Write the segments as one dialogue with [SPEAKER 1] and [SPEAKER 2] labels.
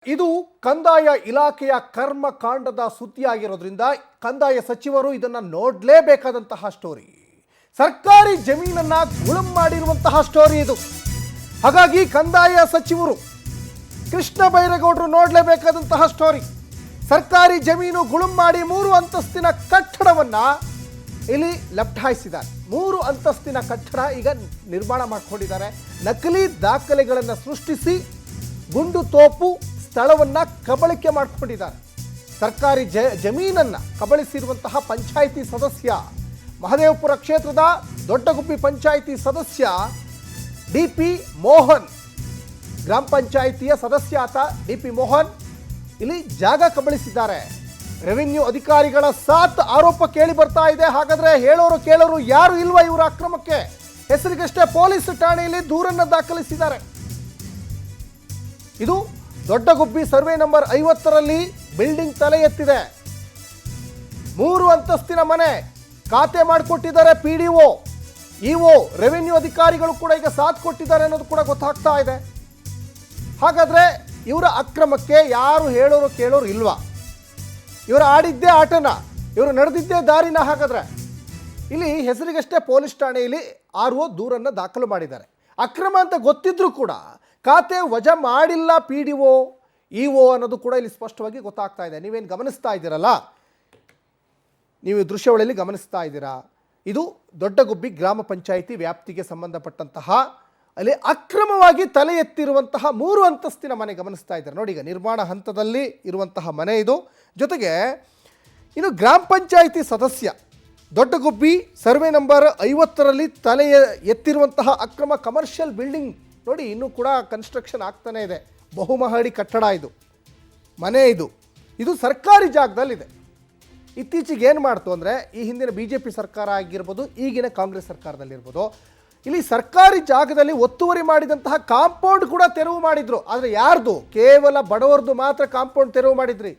[SPEAKER 1] ಇದು ಕಂದಾಯ ಇಲಾಖೆಯ ಕರ್ಮಕಾಂಡದ ಸುದ್ದಿಯಾಗಿರೋದ್ರಿಂದ ಕಂದಾಯ ಸಚಿವರು ಇದನ್ನ ನೋಡಲೇಬೇಕಾದಂತಹ ಸ್ಟೋರಿ. ಸರ್ಕಾರಿ ಜಮೀನನ್ನ ಗುಳುಂ ಮಾಡಿರುವಂತಹ ಸ್ಟೋರಿ ಇದು. ಹಾಗಾಗಿ ಕಂದಾಯ ಸಚಿವರು ಕೃಷ್ಣ ಬೈರೇಗೌಡರು ನೋಡಲೇಬೇಕಾದಂತಹ ಸ್ಟೋರಿ. ಸರ್ಕಾರಿ ಜಮೀನು ಗುಳುಂ ಮಾಡಿ 3 ಅಂತಸ್ತಿನ ಕಟ್ಟಡವನ್ನ ಇಲ್ಲಿ ಲಪ್ಟಾಯಿಸಿದ್ದಾರೆ. 3 ಅಂತಸ್ತಿನ ಕಟ್ಟಡ ಈಗ ನಿರ್ಮಾಣ ಮಾಡಿಕೊಂಡಿದ್ದಾರೆ. ನಕಲಿ ದಾಖಲೆಗಳನ್ನು ಸೃಷ್ಟಿಸಿ ಗುಂಡು ತೋಪು ಸ್ಥಳವನ್ನ ಕಬಳಿಕೆ ಮಾಡಿಕೊಂಡಿದ್ದಾರೆ. ಸರ್ಕಾರಿ ಜಮೀನನ್ನ ಕಬಳಿಸಿರುವಂತಹ ಪಂಚಾಯಿತಿ ಸದಸ್ಯ, ಮಹದೇವಪುರ ಕ್ಷೇತ್ರದ ದೊಡ್ಡಗುಬ್ಬಿ ಪಂಚಾಯಿತಿ ಸದಸ್ಯ ಡಿ.ಪಿ. ಮೋಹನ್, ಗ್ರಾಮ ಪಂಚಾಯಿತಿಯ ಸದಸ್ಯ ಆತ ಡಿ.ಪಿ. ಮೋಹನ್ ಇಲ್ಲಿ ಜಾಗ ಕಬಳಿಸಿದ್ದಾರೆ. ರೆವಿನ್ಯೂ ಅಧಿಕಾರಿಗಳ ಸಾಥ್ ಆರೋಪ ಕೇಳಿ ಬರ್ತಾ ಇದೆ. ಹಾಗಾದ್ರೆ ಹೇಳೋರು ಕೇಳೋರು ಯಾರು ಇಲ್ವಾ ಇವರ ಅಕ್ರಮಕ್ಕೆ? ಹೆಸರಿಗಷ್ಟೇ ಪೊಲೀಸ್ ಠಾಣೆಯಲ್ಲಿ ದೂರನ್ನು ದಾಖಲಿಸಿದ್ದಾರೆ. ಇದು ದೊಡ್ಡಗುಬ್ಬಿ ಸರ್ವೆ ನಂಬರ್ 50ರಲ್ಲಿ ಬಿಲ್ಡಿಂಗ್ ತಲೆ ಎತ್ತಿದೆ. 3 ಅಂತಸ್ತಿನ ಮನೆ ಖಾತೆ ಮಾಡಿಕೊಟ್ಟಿದ್ದಾರೆ PDO, EO, ರೆವಿನ್ಯೂ ಅಧಿಕಾರಿಗಳು ಕೂಡ ಈಗ ಸಾಥ್ ಕೊಟ್ಟಿದ್ದಾರೆ ಅನ್ನೋದು ಕೂಡ ಗೊತ್ತಾಗ್ತಾ ಇದೆ. ಹಾಗಾದ್ರೆ ಇವರ ಅಕ್ರಮಕ್ಕೆ ಯಾರು ಹೇಳೋರು ಕೇಳೋರು ಇಲ್ವಾ? ಇವರು ಆಡಿದ್ದೇ ಆಟನ, ಇವರು ನಡೆದಿದ್ದೇ ದಾರಿನ? ಹಾಗಾದ್ರೆ ಇಲ್ಲಿ ಹೆಸರಿಗಷ್ಟೇ ಪೊಲೀಸ್ ಠಾಣೆಯಲ್ಲಿ RO ದೂರನ್ನು ದಾಖಲು ಮಾಡಿದ್ದಾರೆ. ಅಕ್ರಮ ಅಂತ ಗೊತ್ತಿದ್ರೂ ಕೂಡ ಖಾತೆ ವಜಾ ಮಾಡಿಲ್ಲ PDO, EO ಅನ್ನೋದು ಕೂಡ ಇಲ್ಲಿ ಸ್ಪಷ್ಟವಾಗಿ ಗೊತ್ತಾಗ್ತಾ ಇದೆ. ನೀವೇನು ಗಮನಿಸ್ತಾ ಇದ್ದೀರಲ್ಲ, ನೀವು ದೃಶ್ಯಾವಳಿಯಲ್ಲಿ ಗಮನಿಸ್ತಾ ಇದ್ದೀರಾ. ಇದು ದೊಡ್ಡಗುಬ್ಬಿ ಗ್ರಾಮ ಪಂಚಾಯಿತಿ ವ್ಯಾಪ್ತಿಗೆ ಸಂಬಂಧಪಟ್ಟಂತಹ ಅಲ್ಲಿ ಅಕ್ರಮವಾಗಿ ತಲೆ ಎತ್ತಿರುವಂತಹ 3 ಅಂತಸ್ತಿನ ಮನೆ ಗಮನಿಸ್ತಾ ಇದ್ದಾರೆ ನೋಡಿ. ಈಗ ನಿರ್ಮಾಣ ಹಂತದಲ್ಲಿ ಇರುವಂತಹ ಮನೆ ಇದು. ಜೊತೆಗೆ ಇನ್ನು ಗ್ರಾಮ ಪಂಚಾಯಿತಿ ಸದಸ್ಯ ದೊಡ್ಡಗುಬ್ಬಿ ಸರ್ವೆ ನಂಬರ್ 50ರಲ್ಲಿ ತಲೆ ಎತ್ತಿರುವಂತಹ ಅಕ್ರಮ ಕಮರ್ಷಿಯಲ್ ಬಿಲ್ಡಿಂಗ್ ನೋಡಿ, ಇನ್ನೂ ಕೂಡ ಕನ್ಸ್ಟ್ರಕ್ಷನ್ ಆಗ್ತಾನೇ ಇದೆ. ಬಹುಮಹಡಿ ಕಟ್ಟಡ ಇದು, ಮನೆ ಇದು ಸರ್ಕಾರಿ ಜಾಗದಲ್ಲಿದೆ. ಇತ್ತೀಚೆಗೆ ಏನು ಮಾಡ್ತು ಅಂದರೆ, ಈ ಹಿಂದಿನ BJP ಸರ್ಕಾರ ಆಗಿರ್ಬೋದು, ಈಗಿನ ಕಾಂಗ್ರೆಸ್ ಸರ್ಕಾರದಲ್ಲಿರ್ಬೋದು, ಇಲ್ಲಿ ಸರ್ಕಾರಿ ಜಾಗದಲ್ಲಿ ಒತ್ತುವರಿ ಮಾಡಿದಂತಹ ಕಾಂಪೌಂಡ್ ಕೂಡ ತೆರವು ಮಾಡಿದ್ರು. ಆದರೆ ಯಾರ್ದು? ಕೇವಲ ಬಡವರದು ಮಾತ್ರ ಕಾಂಪೌಂಡ್ ತೆರವು ಮಾಡಿದ್ರಿ.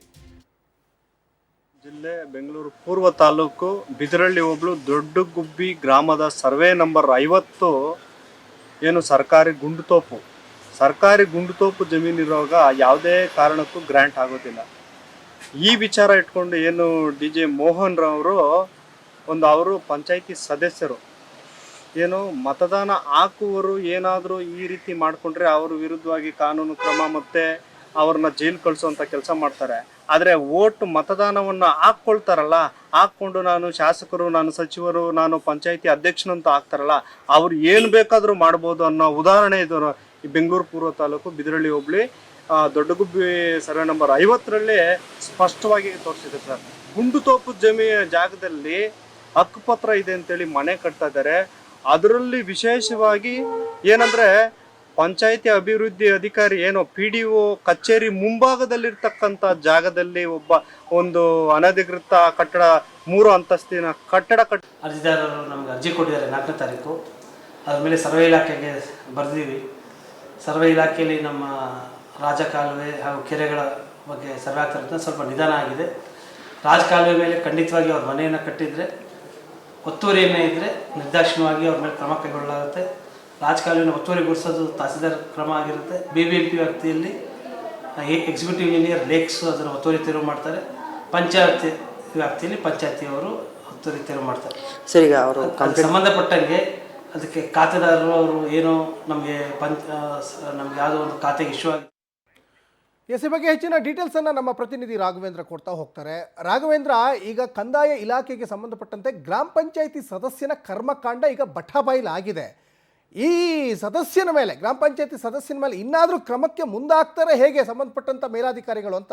[SPEAKER 2] ಜಿಲ್ಲೆ ಬೆಂಗಳೂರು ಪೂರ್ವ ತಾಲೂಕು ಬಿದರಳ್ಳಿ ಹೋಬಳು ದೊಡ್ಡಗುಬ್ಬಿ ಗ್ರಾಮದ ಸರ್ವೆ ನಂಬರ್ 50 ಏನು ಸರ್ಕಾರಿ ಗುಂಡುತೋಪು ಜಮೀನಿರುವಾಗ ಯಾವುದೇ ಕಾರಣಕ್ಕೂ ಗ್ರಾಂಟ್ ಆಗೋದಿಲ್ಲ. ಈ ವಿಚಾರ ಇಟ್ಕೊಂಡು ಏನು DJ ಮೋಹನ್ ರವರು ಅವರು ಪಂಚಾಯಿತಿ ಸದಸ್ಯರು ಏನು ಮತದಾನ ಹಾಕುವರು ಏನಾದರೂ ಈ ರೀತಿ ಮಾಡಿಕೊಂಡ್ರೆ ಅವ್ರ ವಿರುದ್ಧವಾಗಿ ಕಾನೂನು ಕ್ರಮ ಮತ್ತು ಅವ್ರನ್ನ ಜೈಲು ಕಳಿಸುವಂಥ ಕೆಲಸ ಮಾಡ್ತಾರೆ. ಆದರೆ ಮತದಾನವನ್ನು ಹಾಕ್ಕೊಂಡು ನಾನು ಶಾಸಕರು, ನಾನು ಸಚಿವರು, ನಾನು ಪಂಚಾಯಿತಿ ಅಧ್ಯಕ್ಷನಂತ ಹಾಕ್ತಾರಲ್ಲ, ಅವ್ರು ಏನು ಬೇಕಾದರೂ ಮಾಡ್ಬೋದು ಅನ್ನೋ ಉದಾಹರಣೆ ಇದು ಈ ಬೆಂಗಳೂರು ಪೂರ್ವ ತಾಲೂಕು ಬಿದರಳ್ಳಿ ಹೋಬಳಿ ದೊಡ್ಡಗುಬ್ಬಿ ಸರ್ವೆ ನಂಬರ್ 50ರಲ್ಲಿ ಸ್ಪಷ್ಟವಾಗಿ ತೋರಿಸಿದೆ ಸರ್. ಗುಂಡುತೋಪು ಜಾಗದಲ್ಲಿ ಹಕ್ಕುಪತ್ರ ಇದೆ ಅಂತೇಳಿ ಮನೆ ಕಟ್ತಾ ಇದ್ದಾರೆ. ಅದರಲ್ಲಿ ವಿಶೇಷವಾಗಿ ಏನಂದ್ರೆ ಪಂಚಾಯಿತಿ ಅಭಿವೃದ್ಧಿ ಅಧಿಕಾರಿ ಏನು PDO ಕಚೇರಿ ಮುಂಭಾಗದಲ್ಲಿರ್ತಕ್ಕಂಥ ಜಾಗದಲ್ಲಿ ಒಂದು ಅನಧಿಕೃತ ಕಟ್ಟಡ 3 ಅಂತಸ್ತಿನ ಕಟ್ಟಡ
[SPEAKER 3] ಅರ್ಜಿದಾರರು ನಮಗೆ ಅರ್ಜಿ ಕೊಟ್ಟಿದ್ದಾರೆ 4ನೇ ತಾರೀಕು. ಅದ್ರ ಮೇಲೆ ಸರ್ವೆ ಇಲಾಖೆಗೆ ಬರೆದಿವಿ. ಸರ್ವೆ ಇಲಾಖೆಯಲ್ಲಿ ನಮ್ಮ ರಾಜಕಾಲುವೆ ಹಾಗೂ ಕೆರೆಗಳ ಬಗ್ಗೆ ಸರ್ವೆ ಆಗ್ತಿರೋದ್ರಿಂದ ಸ್ವಲ್ಪ ನಿಧಾನ ಆಗಿದೆ. ರಾಜಕಾಲುವೆ ಮೇಲೆ ಖಂಡಿತವಾಗಿ ಅವ್ರ ಮನೆಯನ್ನು ಕಟ್ಟಿದರೆ, ಒತ್ತುವರಿಯನ್ನೇ ಇದ್ದರೆ ನಿರ್ದಾಕ್ಷಿಣ್ಯವಾಗಿ ಅವ್ರ ಮೇಲೆ ಕ್ರಮ ಕೈಗೊಳ್ಳಲಾಗುತ್ತೆ. ರಾಜಕಾಲುವೆಯನ್ನು ಒತ್ತುವರಿಗೊಳಿಸೋದು ತಹಸೀಲ್ದಾರ್ ಕ್ರಮ ಆಗಿರುತ್ತೆ. BBMP ವ್ಯಾಪ್ತಿಯಲ್ಲಿ ಎಕ್ಸಿಕ್ಯೂಟಿವ್ ಇಂಜಿನಿಯರ್ ಲೇಕ್ಸ್ ಅದನ್ನು ಒತ್ತುವರಿ ತೆರವು ಮಾಡ್ತಾರೆ. ಪಂಚಾಯತಿ ವ್ಯಾಪ್ತಿಯಲ್ಲಿ ಪಂಚಾಯತಿಯವರು ಒತ್ತುವರಿ ತೆರವು ಮಾಡ್ತಾರೆ.
[SPEAKER 4] ಸರಿ, ಈಗ ಅವರು
[SPEAKER 3] ಸಂಬಂಧಪಟ್ಟಂಗೆ ಅದಕ್ಕೆ ಖಾತೆದಾರರು ಅವರು ಏನೋ ನಮಗೆ ಯಾವುದೋ ಒಂದು ಖಾತೆಗೆ ಇಶ್ಯೂ ಆಗಿದೆ.
[SPEAKER 1] ಈ ಬಗ್ಗೆ ಹೆಚ್ಚಿನ ಡೀಟೇಲ್ಸ್ ಅನ್ನು ನಮ್ಮ ಪ್ರತಿನಿಧಿ ರಾಘವೇಂದ್ರ ಕೊಡ್ತಾ ಹೋಗ್ತಾರೆ. ರಾಘವೇಂದ್ರ, ಈಗ ಕಂದಾಯ ಇಲಾಖೆಗೆ ಸಂಬಂಧಪಟ್ಟಂತೆ ಗ್ರಾಮ ಪಂಚಾಯಿತಿ ಸದಸ್ಯನ ಕರ್ಮಕಾಂಡ ಈಗ ಬಠಬಯಲಾಗಿದೆ. ಈ ಸದಸ್ಯನ ಮೇಲೆ, ಗ್ರಾಮ ಪಂಚಾಯಿತಿ ಸದಸ್ಯನ ಮೇಲೆ ಇನ್ನಾದರೂ ಕ್ರಮಕ್ಕೆ ಮುಂದಾಗ್ತಾರೆ ಹೇಗೆ ಸಂಬಂಧಪಟ್ಟಂತ ಮೇಲಾಧಿಕಾರಿಗಳು ಅಂತ?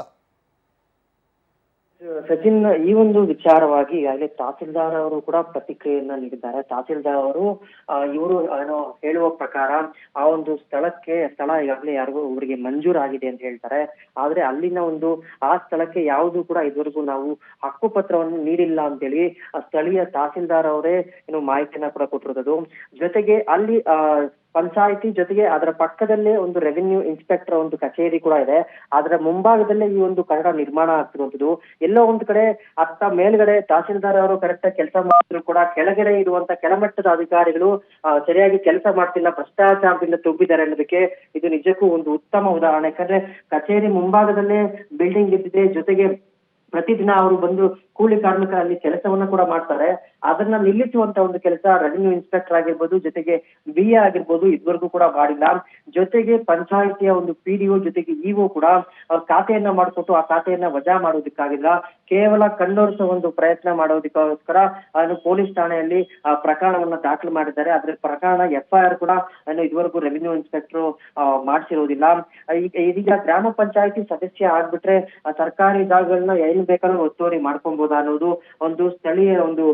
[SPEAKER 4] ಸಚಿನ್, ಈ ಒಂದು ವಿಚಾರವಾಗಿ ಈಗಾಗಲೇ ತಹಸೀಲ್ದಾರ್ ಅವರು ಕೂಡ ಪ್ರತಿಕ್ರಿಯೆಯನ್ನ ನೀಡಿದ್ದಾರೆ. ತಹಸೀಲ್ದಾರ್ ಅವರು ಇವರು ಏನೋ ಹೇಳುವ ಪ್ರಕಾರ ಆ ಒಂದು ಸ್ಥಳ ಈಗಾಗಲೇ ಯಾರಿಗೂ ಇವರಿಗೆ ಮಂಜೂರಾಗಿದೆ ಅಂತ ಹೇಳ್ತಾರೆ. ಆದ್ರೆ ಅಲ್ಲಿನ ಆ ಸ್ಥಳಕ್ಕೆ ಯಾವುದು ಕೂಡ ಇದುವರೆಗೂ ನಾವು ಹಕ್ಕುಪತ್ರವನ್ನು ನೀಡಿಲ್ಲ ಅಂತೇಳಿ ಸ್ಥಳೀಯ ತಹಸೀಲ್ದಾರ್ ಅವರೇ ಏನು ಮಾಹಿತಿಯನ್ನ ಕೂಡ ಕೊಟ್ಟಿರೋದು. ಜೊತೆಗೆ ಅಲ್ಲಿ ಪಂಚಾಯಿತಿ ಜೊತೆಗೆ ಅದರ ಪಕ್ಕದಲ್ಲೇ ಒಂದು ರೆವಿನ್ಯೂ ಇನ್ಸ್ಪೆಕ್ಟರ್ ಒಂದು ಕಚೇರಿ ಕೂಡ ಇದೆ. ಅದರ ಮುಂಭಾಗದಲ್ಲೇ ಈ ಒಂದು ಕಟ್ಟಡ ನಿರ್ಮಾಣ ಆಗ್ತಿರುವಂತದ್ದು. ಎಲ್ಲೋ ಒಂದು ಕಡೆ ಅತ್ತ ಮೇಲ್ಗಡೆ ತಹಸೀಲ್ದಾರ್ ಅವರು ಕರೆಕ್ಟ್ ಆಗಿ ಕೆಲಸ ಮಾಡಿದ್ರು ಕೂಡ ಕೆಳಗಡೆ ಇರುವಂತ ಕೆಳಮಟ್ಟದ ಅಧಿಕಾರಿಗಳು ಸರಿಯಾಗಿ ಕೆಲಸ ಮಾಡ್ತಿಲ್ಲ, ಭ್ರಷ್ಟಾಚಾರದಿಂದ ತುಂಬಿದ್ದಾರೆ ಅನ್ನೋದಕ್ಕೆ ಇದು ನಿಜಕ್ಕೂ ಒಂದು ಉತ್ತಮ ಉದಾಹರಣೆ. ಯಾಕಂದ್ರೆ ಕಚೇರಿ ಮುಂಭಾಗದಲ್ಲೇ ಬಿಲ್ಡಿಂಗ್ ಇದ್ದಿದೆ, ಜೊತೆಗೆ ಪ್ರತಿದಿನ ಅವರು ಬಂದು ಕೂಲಿ ಕಾರ್ಮಿಕರಲ್ಲಿ ಕೆಲಸವನ್ನ ಕೂಡ ಮಾಡ್ತಾರೆ. ಅದನ್ನ ನಿಲ್ಲಿಸುವಂತ ಒಂದು ಕೆಲಸ ರೆವಿನ್ಯೂ ಇನ್ಸ್ಪೆಕ್ಟರ್ ಆಗಿರ್ಬೋದು, ಜೊತೆಗೆ BA ಆಗಿರ್ಬೋದು, ಇದುವರೆಗೂ ಕೂಡ ಮಾಡಿಲ್ಲ. ಜೊತೆಗೆ ಪಂಚಾಯಿತಿಯ ಒಂದು PDO ಜೊತೆಗೆ EO ಕೂಡ ಅವ್ರ ಖಾತೆಯನ್ನ ಮಾಡ್ಕೊಟ್ಟು ಆ ಖಾತೆಯನ್ನ ವಜಾ ಮಾಡೋದಕ್ಕಾಗಿಲ್ಲ. ಕೇವಲ ಕಣ್ಣೊರೆಸೋ ಒಂದು ಪ್ರಯತ್ನ ಮಾಡೋದಕ್ಕೋಸ್ಕರ ಪೊಲೀಸ್ ಠಾಣೆಯಲ್ಲಿ ಪ್ರಕರಣವನ್ನ ದಾಖಲು ಮಾಡಿದ್ದಾರೆ. ಅದ್ರ ಪ್ರಕರಣ FIR ಕೂಡ ಇದುವರೆಗೂ ರೆವಿನ್ಯೂ ಇನ್ಸ್ಪೆಕ್ಟರ್ ಮಾಡಿಸಿರೋದಿಲ್ಲ. ಇದೀಗ ಗ್ರಾಮ ಪಂಚಾಯಿತಿ ಸದಸ್ಯ ಆಗ್ಬಿಟ್ರೆ ಸರ್ಕಾರಿ ಜಾಗಗಳನ್ನ ಏನ್ ಬೇಕಾದ್ರೂ ಒತ್ತುವರಿ ಮಾಡ್ಕೊಬಹುದು ಅನ್ನೋದು ಒಂದು ಸ್ಥಳೀಯ ಒಂದು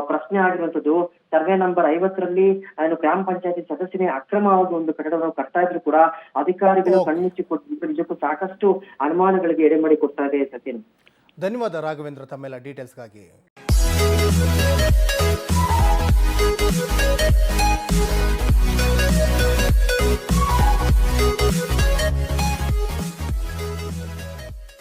[SPEAKER 4] ಪ್ರಶ್ನೆ ಆಗಿರುವಂತದ್ದು. ಸರ್ವೆ ನಂಬರ್ 50ರಲ್ಲಿ ಗ್ರಾಮ ಪಂಚಾಯತಿ ಸದಸ್ಯನೇ ಅಕ್ರಮವಾಗಿ ಒಂದು ಕಟ್ಟಡವನ್ನು ಕಟ್ತಾ ಇದ್ರು ಕೂಡ ಅಧಿಕಾರಿಗಳು ಕಣ್ಮುಚ್ಚಿ ಕೊಟ್ಟು ನಿಜಕ್ಕೂ ಸಾಕಷ್ಟು ಅನುಮಾನಗಳಿಗೆ ಎಡೆ ಮಾಡಿ ಕೊಡ್ತಾ ಇದೆ. ಸತ್ಯನ್,
[SPEAKER 1] ಧನ್ಯವಾದ ರಾಘವೇಂದ್ರ ತಮ್ಮೆಲ್ಲ ಡೀಟೇಲ್ಸ್ಗಾಗಿ.